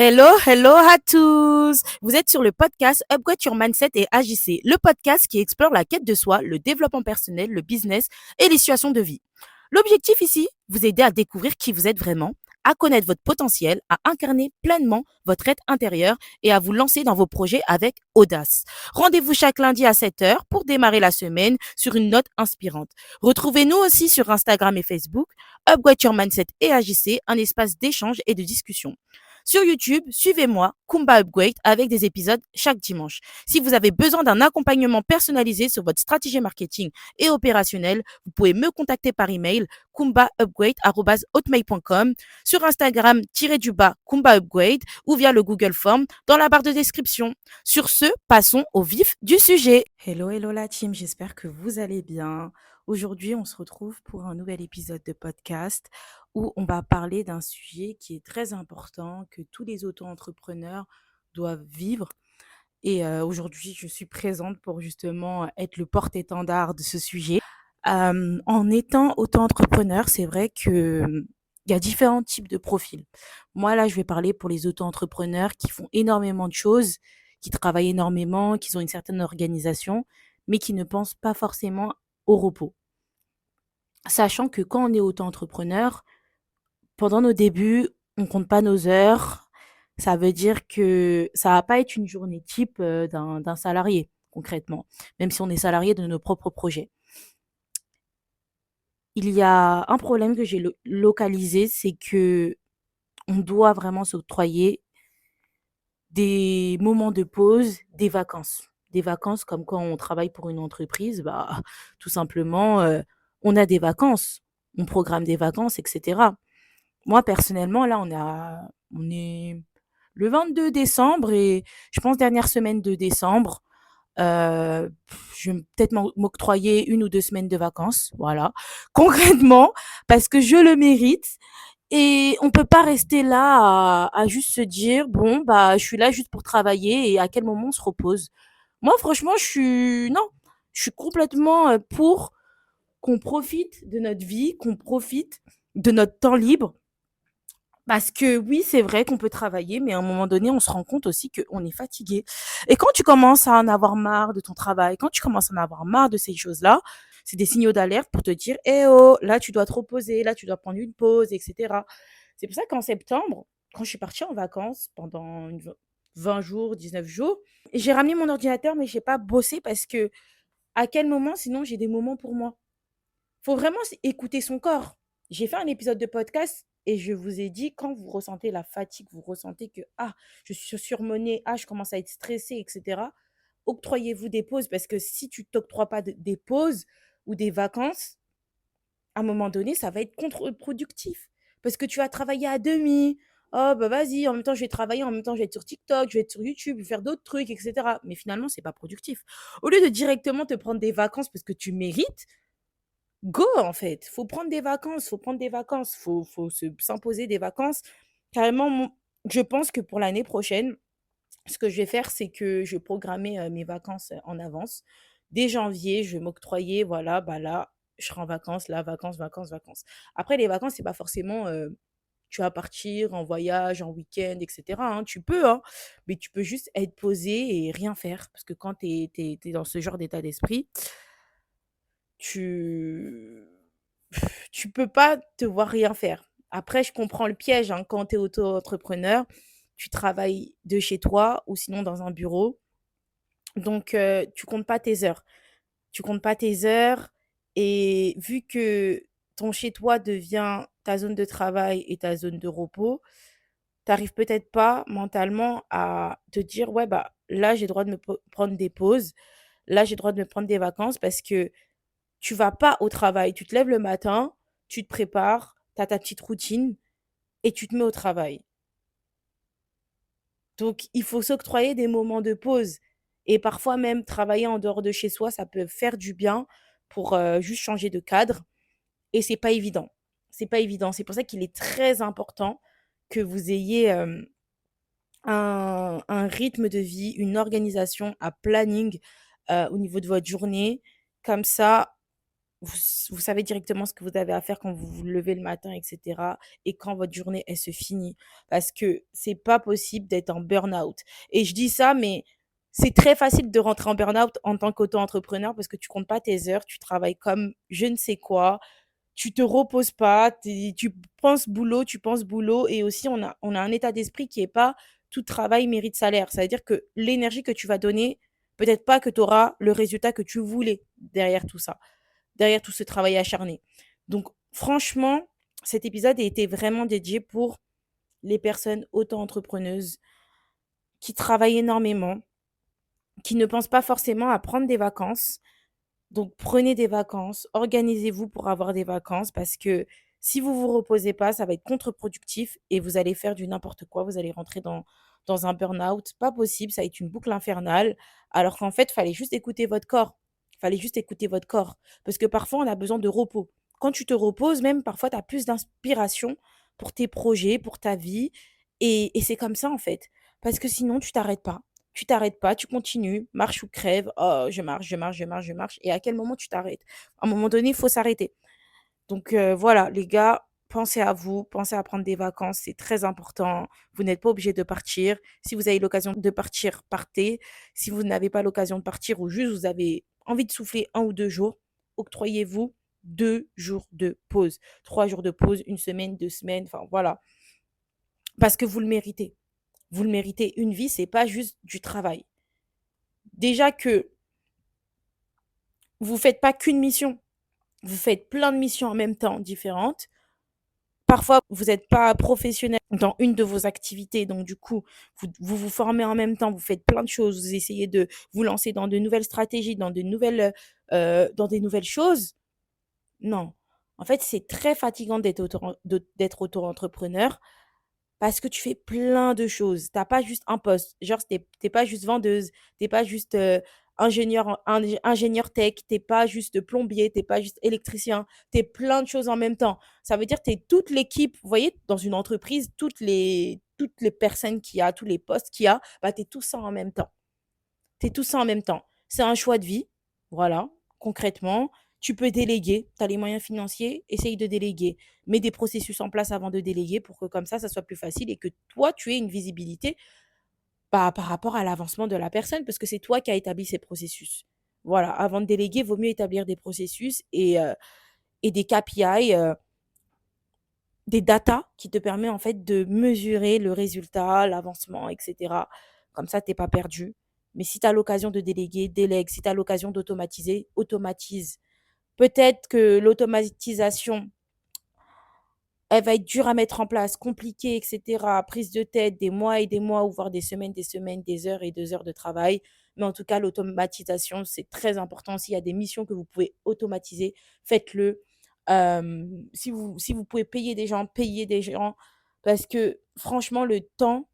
Hello, hello à tous! Vous êtes sur le podcast Upgrade Your Mindset et Agissez, le podcast qui explore la quête de soi, le développement personnel, le business et les situations de vie. L'objectif ici, vous aider à découvrir qui vous êtes vraiment, à connaître votre potentiel, à incarner pleinement votre être intérieur et à vous lancer dans vos projets avec audace. Rendez-vous chaque lundi à 7 heures pour démarrer la semaine sur une note inspirante. Retrouvez-nous aussi sur Instagram et Facebook, Upgrade Your Mindset et Agissez, un espace d'échange et de discussion. Sur YouTube, suivez-moi, Kumba Upgrade, avec des épisodes chaque dimanche. Si vous avez besoin d'un accompagnement personnalisé sur votre stratégie marketing et opérationnelle, vous pouvez me contacter par email kumbaupgrade@hotmail.com, sur Instagram Kumba Upgrade ou via le Google Form dans la barre de description. Sur ce, passons au vif du sujet. Hello, hello la team, j'espère que vous allez bien. Aujourd'hui, on se retrouve pour un nouvel épisode de podcast où on va parler d'un sujet qui est très important, que tous les auto-entrepreneurs doivent vivre. Et aujourd'hui, je suis présente pour justement être le porte-étendard de ce sujet. En étant auto-entrepreneur, c'est vrai que il y a différents types de profils. Moi, là, je vais parler pour les auto-entrepreneurs qui font énormément de choses, qui travaillent énormément, qui ont une certaine organisation, mais qui ne pensent pas forcément au repos. Sachant que quand on est auto-entrepreneur, pendant nos débuts, on compte pas nos heures. Ça veut dire que ça va pas être une journée type d'un salarié, concrètement, même si on est salarié de nos propres projets. Il y a un problème que j'ai localisé, c'est que on doit vraiment s'octroyer des moments de pause, des vacances. Des vacances comme quand on travaille pour une entreprise, bah, tout simplement, on a des vacances, on programme des vacances, etc. Moi, personnellement, là, on est le 22 décembre et je pense dernière semaine de décembre. Je vais peut-être m'octroyer 1 ou 2 semaines de vacances, voilà, concrètement, parce que je le mérite. Et on peut pas rester là à juste se dire, bon, bah, je suis là juste pour travailler et à quel moment on se repose. Moi, franchement, non, je suis complètement pour qu'on profite de notre vie, qu'on profite de notre temps libre parce que oui, c'est vrai qu'on peut travailler, mais à un moment donné, on se rend compte aussi qu'on est fatigué. Et quand tu commences à en avoir marre de ton travail, quand tu commences à en avoir marre de ces choses-là, c'est des signaux d'alerte pour te dire, eh oh, là, tu dois te reposer, là, tu dois prendre une pause, etc. C'est pour ça qu'en septembre, quand je suis partie en vacances pendant 20 jours, 19 jours, j'ai ramené mon ordinateur, mais j'ai pas bossé parce que à quel moment, sinon, j'ai des moments pour moi. Faut vraiment écouter son corps. J'ai fait un épisode de podcast et je vous ai dit, quand vous ressentez la fatigue, vous ressentez que, ah, je suis surmenée, ah, je commence à être stressée, etc., octroyez-vous des pauses parce que si tu t'octroies pas des pauses ou des vacances, à un moment donné, ça va être contre-productif parce que tu vas travailler à demi. Oh, bah vas-y, en même temps, je vais travailler, en même temps, je vais être sur TikTok, je vais être sur YouTube, je vais faire d'autres trucs, etc. Mais finalement, c'est pas productif. Au lieu de directement te prendre des vacances parce que tu mérites, go en fait, faut prendre des vacances, faut prendre des vacances, faut s'imposer des vacances. Carrément, je pense que pour l'année prochaine, ce que je vais faire, c'est que je vais programmer mes vacances en avance. Dès janvier, je vais m'octroyer, voilà, bah là, je serai en vacances, là, vacances, vacances, vacances. Après, les vacances, c'est pas forcément, tu vas partir en voyage, en week-end, etc., hein. Tu peux, hein, mais tu peux juste être posé et rien faire. Parce que quand tu es dans ce genre d'état d'esprit, tu tu peux pas te voir rien faire. Après, je comprends le piège, hein, quand tu es auto-entrepreneur, tu travailles de chez toi ou sinon dans un bureau. Donc, tu comptes pas tes heures. Tu comptes pas tes heures et vu que ton chez toi devient ta zone de travail et ta zone de repos, tu arrives peut-être pas mentalement à te dire: «Ouais, bah, là, j'ai le droit de me prendre des pauses. Là, j'ai le droit de me prendre des vacances» parce que tu vas pas au travail. Tu te lèves le matin, tu te prépares, tu as ta petite routine et tu te mets au travail. Donc, il faut s'octroyer des moments de pause et parfois même travailler en dehors de chez soi, ça peut faire du bien pour, juste changer de cadre et c'est pas évident. C'est pas évident. C'est pour ça qu'il est très important que vous ayez, un rythme de vie, une organisation, un planning, au niveau de votre journée. Comme ça, Vous vous savez directement ce que vous avez à faire quand vous vous levez le matin et cetera et quand votre journée, elle se finit. Parce que c'est pas possible d'être en burn-out et je dis ça, mais c'est très facile de rentrer en burn-out en tant qu'auto-entrepreneur parce que tu comptes pas tes heures, tu travailles comme je ne sais quoi, tu te reposes pas, tu penses boulot et aussi on a un état d'esprit qui est pas tout travail mérite salaire. Ça veut dire que l'énergie que tu vas donner, peut-être pas que tu auras le résultat que tu voulais derrière tout ça, derrière tout ce travail acharné. Donc franchement, cet épisode a été vraiment dédié pour les personnes auto-entrepreneuses qui travaillent énormément, qui ne pensent pas forcément à prendre des vacances. Donc prenez des vacances, organisez-vous pour avoir des vacances parce que si vous vous reposez pas, ça va être contre-productif et vous allez faire du n'importe quoi. Vous allez rentrer dans un burn-out. Pas possible, ça va être une boucle infernale. Alors qu'en fait, il fallait juste écouter votre corps. Il fallait juste écouter votre corps. Parce que parfois, on a besoin de repos. Quand tu te reposes, même parfois, tu as plus d'inspiration pour tes projets, pour ta vie. Et c'est comme ça, en fait. Parce que sinon, tu t'arrêtes pas. Tu t'arrêtes pas, tu continues, marche ou crève. Oh, je marche, je marche, je marche, je marche. Et à quel moment tu t'arrêtes? À un moment donné, il faut s'arrêter. Donc voilà, les gars, pensez à vous, pensez à prendre des vacances, c'est très important. Vous n'êtes pas obligé de partir. Si vous avez l'occasion de partir, partez. Si vous n'avez pas l'occasion de partir ou juste vous avez envie de souffler 1 ou 2 jours, octroyez-vous 2 jours de pause, 3 jours de pause, une semaine, 2 semaines, enfin voilà, parce que vous le méritez. Vous le méritez. Une vie, c'est pas juste du travail. Déjà que vous faites pas qu'une mission, vous faites plein de missions en même temps différentes. Parfois, vous n'êtes pas professionnel dans une de vos activités, donc du coup, vous formez en même temps, vous faites plein de choses, vous essayez de vous lancer dans de nouvelles stratégies, dans des nouvelles choses. Non. En fait, c'est très fatigant d'être auto-entrepreneur parce que tu fais plein de choses. T'as pas juste un poste. Genre, t'es pas juste vendeuse, t'es pas juste ingénieur tech, t'es pas juste plombier, t'es pas juste électricien, t'es plein de choses en même temps. Ça veut dire que t'es toute l'équipe. Vous voyez, dans une entreprise, toutes les personnes qu'il y a, tous les postes qu'il y a, bah, t'es tout ça en même temps. T'es tout ça en même temps. C'est un choix de vie. Voilà, concrètement. Tu peux déléguer, tu as les moyens financiers, essaye de déléguer. Mets des processus en place avant de déléguer pour que comme ça soit plus facile et que toi, tu aies une visibilité par rapport à l'avancement de la personne parce que c'est toi qui as établi ces processus. Voilà, avant de déléguer, il vaut mieux établir des processus et des KPI, des datas qui te permettent en fait de mesurer le résultat, l'avancement, etc. Comme ça, tu n'es pas perdu. Mais si tu as l'occasion de déléguer, délègue. Si tu as l'occasion d'automatiser, automatise. Peut-être que l'automatisation, elle va être dure à mettre en place, compliquée, etc. Prise de tête, des mois et des mois, ou voire des semaines, des heures et des heures de travail. Mais en tout cas, l'automatisation, c'est très important. S'il y a des missions que vous pouvez automatiser, faites-le. Si vous pouvez payer des gens, payez des gens. Parce que franchement, le temps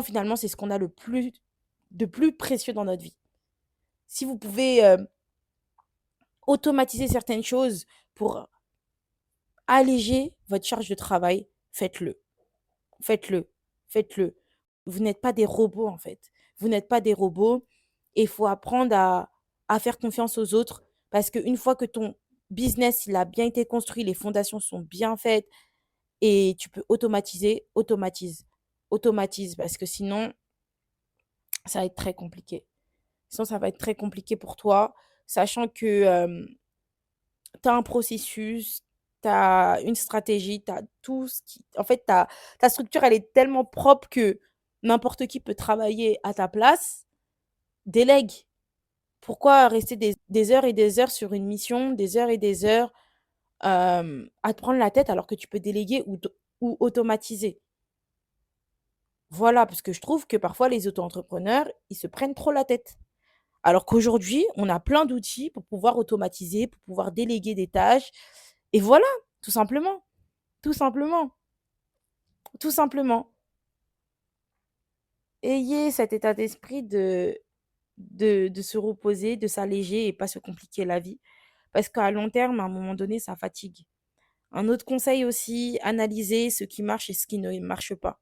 finalement, c'est ce qu'on a de plus précieux dans notre vie. Si vous pouvez automatiser certaines choses pour alléger votre charge de travail, faites-le. Faites-le. Faites-le. Vous n'êtes pas des robots, en fait. Vous n'êtes pas des robots et il faut apprendre à faire confiance aux autres parce qu'une fois que ton business, il a bien été construit, les fondations sont bien faites et tu peux automatiser, automatise. Automatise parce que sinon, ça va être très compliqué. Sinon, ça va être très compliqué pour toi, sachant que tu as un processus, tu as une stratégie, tu as tout ce qui. En fait, ta structure, elle est tellement propre que n'importe qui peut travailler à ta place. Délègue. Pourquoi rester des heures et des heures sur une mission, des heures et des heures à te prendre la tête alors que tu peux déléguer ou automatiser? Voilà, parce que je trouve que parfois les auto-entrepreneurs, ils se prennent trop la tête. Alors qu'aujourd'hui, on a plein d'outils pour pouvoir automatiser, pour pouvoir déléguer des tâches. Et voilà, tout simplement. Tout simplement. Tout simplement. Ayez cet état d'esprit de se reposer, de s'alléger et pas se compliquer la vie. Parce qu'à long terme, à un moment donné, ça fatigue. Un autre conseil aussi, analysez ce qui marche et ce qui ne marche pas.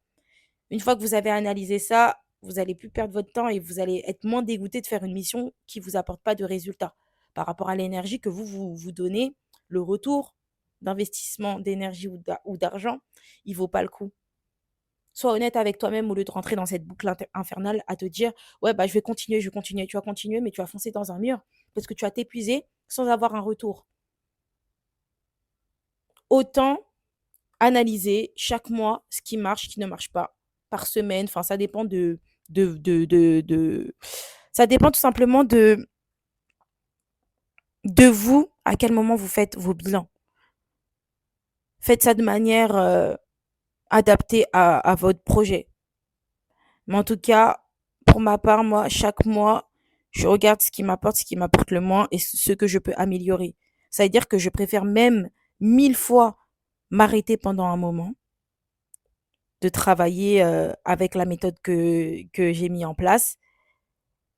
Une fois que vous avez analysé ça, vous allez plus perdre votre temps et vous allez être moins dégoûté de faire une mission qui vous apporte pas de résultat. par rapport à l'énergie que vous donnez, le retour d'investissement d'énergie ou d'argent, il vaut pas le coup. Sois honnête avec toi-même au lieu de rentrer dans cette boucle infernale à te dire: «Ouais, bah, je vais continuer, je vais continuer». Tu vas continuer, mais tu vas foncer dans un mur parce que tu vas t'épuiser sans avoir un retour. Autant analyser chaque mois ce qui marche, ce qui ne marche pas, par semaine, enfin ça dépend de ça dépend tout simplement de vous, à quel moment vous faites vos bilans. Faites ça de manière, adaptée à votre projet. Mais en tout cas, pour ma part, moi, chaque mois, je regarde ce qui m'apporte le moins et ce que je peux améliorer. Ça veut dire que je préfère même 1000 fois m'arrêter pendant un moment, de travailler, avec la méthode que j'ai mis en place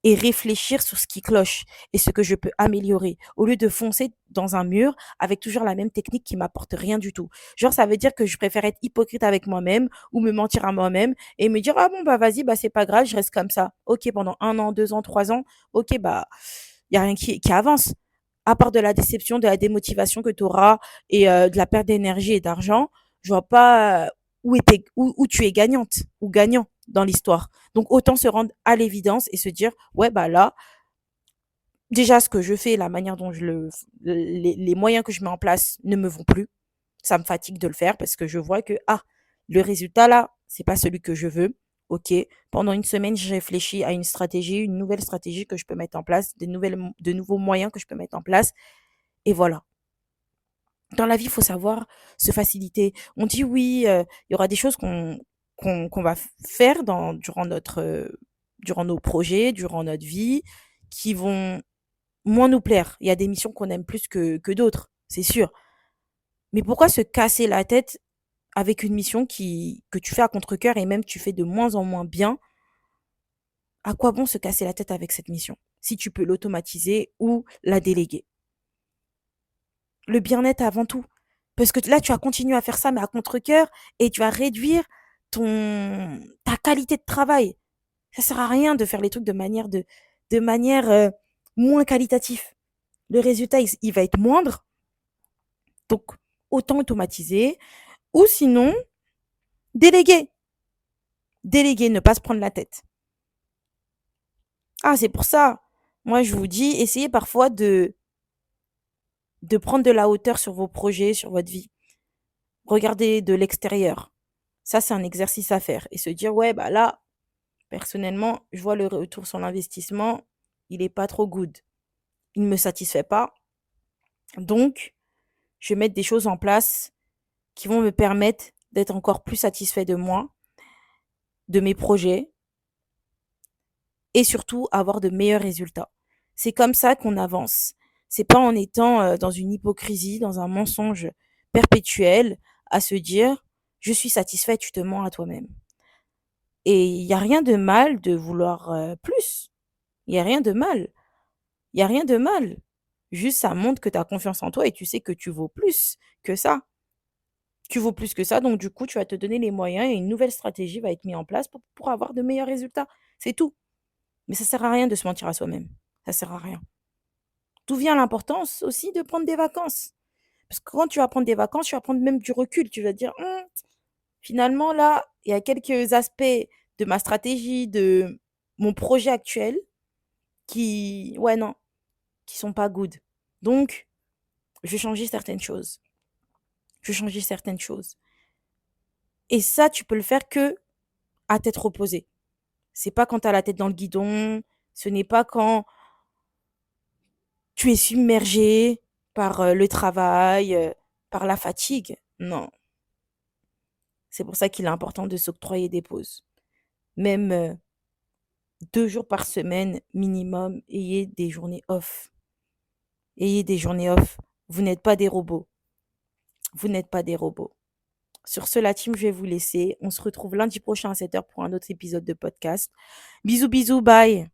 et réfléchir sur ce qui cloche et ce que je peux améliorer, au lieu de foncer dans un mur avec toujours la même technique qui m'apporte rien du tout. Genre, ça veut dire que je préfère être hypocrite avec moi-même ou me mentir à moi-même et me dire: «Ah bon, bah, vas-y, bah, c'est pas grave, je reste comme ça». OK, pendant 1 an, 2 ans, 3 ans, OK, bah, il y a rien qui avance. À part de la déception, de la démotivation que tu auras et de la perte d'énergie et d'argent, je vois pas, où tu es gagnante ou gagnant dans l'histoire. Donc autant se rendre à l'évidence et se dire: «Ouais, bah, là, déjà ce que je fais, la manière dont les moyens que je mets en place ne me vont plus. Ça me fatigue de le faire parce que je vois que, ah, le résultat là, c'est pas celui que je veux. OK, pendant une semaine, je réfléchis à une stratégie, une nouvelle stratégie que je peux mettre en place, de nouveaux moyens que je peux mettre en place et voilà. Dans la vie, il faut savoir se faciliter. On dit oui, il y aura des choses qu'on va faire durant nos projets, durant notre vie, qui vont moins nous plaire. Il y a des missions qu'on aime plus que d'autres, c'est sûr. Mais pourquoi se casser la tête avec une mission que tu fais à contre-cœur et même tu fais de moins en moins bien? À quoi bon se casser la tête avec cette mission si tu peux l'automatiser ou la déléguer? Le bien-être avant tout. Parce que là, tu vas continuer à faire ça, mais à contre-cœur, et tu vas réduire ta qualité de travail. Ça sert à rien de faire les trucs de manière moins qualitative. Le résultat, il va être moindre. Donc, autant automatiser. Ou sinon, déléguer. Déléguer, ne pas se prendre la tête. Ah, c'est pour ça. Moi, je vous dis, essayez parfois de prendre de la hauteur sur vos projets, sur votre vie. Regardez de l'extérieur. Ça, c'est un exercice à faire. Et se dire, ouais, bah là, personnellement, je vois le retour sur l'investissement, il est pas trop good. Il ne me satisfait pas. Donc, je vais mettre des choses en place qui vont me permettre d'être encore plus satisfait de moi, de mes projets et surtout avoir de meilleurs résultats. C'est comme ça qu'on avance. C'est pas en étant dans une hypocrisie, dans un mensonge perpétuel à se dire je suis satisfait, tu te mens à toi-même. Et il y a rien de mal de vouloir plus. Il y a rien de mal. Il y a rien de mal. Juste ça montre que tu as confiance en toi et tu sais que tu vaux plus que ça. Tu vaux plus que ça, donc du coup, tu vas te donner les moyens et une nouvelle stratégie va être mise en place pour avoir de meilleurs résultats. C'est tout. Mais ça sert à rien de se mentir à soi-même. Ça sert à rien. D'où vient l'importance aussi de prendre des vacances. Parce que quand tu vas prendre des vacances, tu vas prendre même du recul. Tu vas dire, finalement, là, il y a quelques aspects de ma stratégie, de mon projet actuel ouais, non, qui sont pas good. Donc, je vais changer certaines choses. Je vais changer certaines choses. Et ça, tu peux le faire que à tête reposée. C'est pas quand tu as la tête dans le guidon, ce n'est pas quand tu es submergé par le travail, par la fatigue. Non. C'est pour ça qu'il est important de s'octroyer des pauses. Même 2 jours par semaine minimum, ayez des journées off. Ayez des journées off. Vous n'êtes pas des robots. Vous n'êtes pas des robots. Sur ce, la team, je vais vous laisser. On se retrouve lundi prochain à 7 heures pour un autre épisode de podcast. Bisous, bisous, bye.